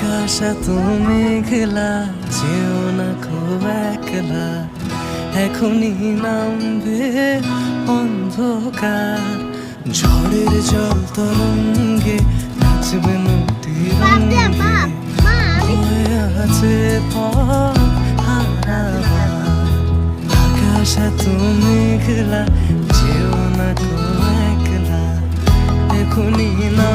আকাশ এত মেঘলা, যেও না খুব একলা, এখনই নামবে অন্ধকার। ঝড়ের জল তরঙ্গে নাচবে নদী রঙ্গে, হয়ে আছে পথ হারাবার। আকাশ এত মেঘলা, যেও না খুব একলা, এখনই না